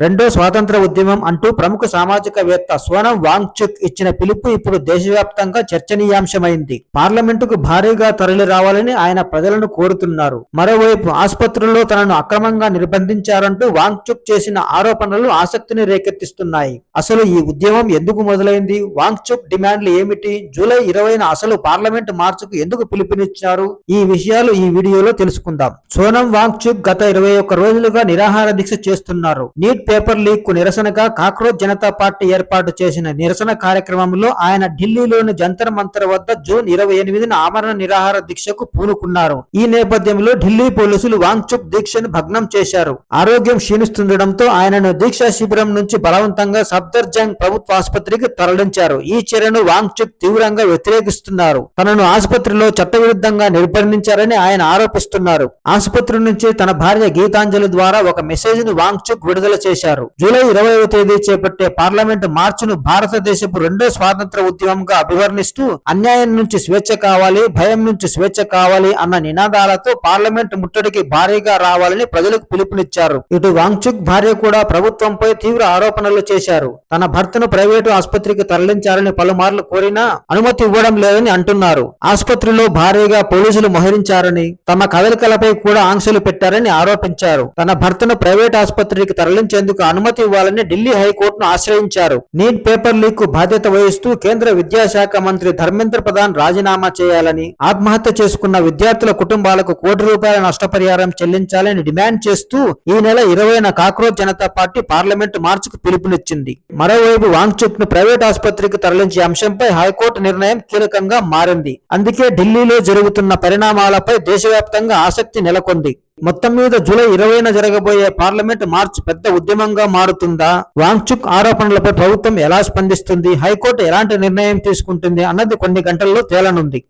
రెండో స్వాతంత్ర ఉద్యమం అంటూ ప్రముఖ సామాజికవేత్త సోనం వాంగ్చుక్ ఇచ్చిన పిలుపు ఇప్పుడు దేశవ్యాప్తంగా చర్చనీయాంశమైంది. పార్లమెంటుకు భారీగా తరలి రావాలని ఆయన ప్రజలను కోరుతున్నారు. మరోవైపు ఆసుపత్రుల్లో తనను అక్రమంగా నిర్బంధించారంటూ వాంగ్చుక్ చేసిన ఆరోపణలు ఆసక్తిని రేకెత్తిస్తున్నాయి. అసలు ఈ ఉద్యమం ఎందుకు మొదలైంది? వాంగ్చుక్ డిమాండ్లు ఏమిటి? జూలై 20న అసలు పార్లమెంటు మార్చుకు ఎందుకు పిలుపునిచ్చారు? ఈ విషయాలు ఈ వీడియోలో తెలుసుకుందాం. సోనం వాంగ్చుక్ గత 21 రోజులుగా నిరాహార దీక్ష చేస్తున్నారు. నీట్ పేపర్ లీక్ కు నిరసనగా కాక్రోచ్ జనతా పార్టీ ఏర్పాటు చేసిన నిరసన కార్యక్రమంలో ఆయన ఢిల్లీలోని జంతర్ మంతర్ వద్ద జూన్ 28న ఆమరణ నిరాహార దీక్షకు పూనుకున్నారు. ఈ నేపథ్యంలో ఢిల్లీ పోలీసులు వాంగ్చుక్ దీక్షను భగ్నం చేశారు. ఆరోగ్యం క్షీణిస్తుండటంతో ఆయనను దీక్షా శిబిరం నుంచి బలవంతంగా సఫ్దర్జంగ్ ప్రభుత్వ ఆసుపత్రికి తరలించారు. ఈ చర్యను వాంగ్చుక్ తీవ్రంగా వ్యతిరేకిస్తున్నారు. తనను ఆసుపత్రిలో చట్టవిరుద్ధంగా నిర్బంధించారని ఆయన ఆరోపిస్తున్నారు. ఆసుపత్రి నుంచి తన భార్య గీతాంజలి ద్వారా ఒక మెసేజ్ ను వాంగ్చుక్ విడుదల చేశారు. జూలై 20వ తేదీ చేపట్టే పార్లమెంటు మార్చును భారతదేశపు రెండో స్వాతంత్ర ఉద్యమంగా అభివర్ణిస్తూ అన్యాయం నుంచి స్వేచ్ఛ కావాలి, భయం నుంచి స్వేచ్ఛ కావాలి అన్న నినాదాలతో పార్లమెంటు ముట్టడికి భారీగా రావాలని ప్రజలకు పిలుపునిచ్చారు. ఇటు వాంగ్చుక్ భార్య కూడా ప్రభుత్వంపై తీవ్ర ఆరోపణలు చేశారు. తన భర్తను ప్రైవేటు ఆసుపత్రికి తరలించాలని పలుమార్లు కోరినా అనుమతి ఇవ్వడం లేదని అంటున్నారు. ఆసుపత్రిలో భారీగా పోలీసులు మోహరించారని, తమ కదలికలపై కూడా ఆంక్షలు పెట్టారని ఆరోపించారు. తన భర్తను ప్రైవేట్ ఆసుపత్రికి తరలించేందుకు అనుమతి ఇవ్వాలని ఢిల్లీ హైకోర్టును ఆశ్రయించారు. నీట్ పేపర్ లీక్ కు బాధ్యత వహిస్తూ కేంద్ర విద్యాశాఖ మంత్రి ధర్మేంద్ర ప్రధాన్ రాజీనామా చేయాలని, ఆత్మహత్య చేసుకున్న విద్యార్థుల కుటుంబాలకు ₹1 నష్టపరిహారం చెల్లించాలని డిమాండ్ చేస్తూ ఈ నెల 20న కాక్రోచ్ జనతా పార్టీ పార్లమెంటు మార్చుకు పిలుపునిచ్చింది. మరోవైపు వాంగ్చుక్ ను ప్రైవేట్ ఆసుపత్రికి తరలించే అంశంపై హైకోర్టు నిర్ణయం కీలకంగా మారింది. అందుకే ఢిల్లీలో జరుగుతున్న పరిణామాలపై దేశవ్యాప్తంగా ఆసక్తి నెలకొంది. మొత్తం మీద జూలై 20న జరగబోయే పార్లమెంటు మార్చ్ పెద్ద ఉద్యమంగా మారుతుందా? వాంగ్చుక్ ఆరోపణలపై ప్రభుత్వం ఎలా స్పందిస్తుంది? హైకోర్టు ఎలాంటి నిర్ణయం తీసుకుంటుంది అన్నది కొన్ని గంటల్లో తేలనుంది.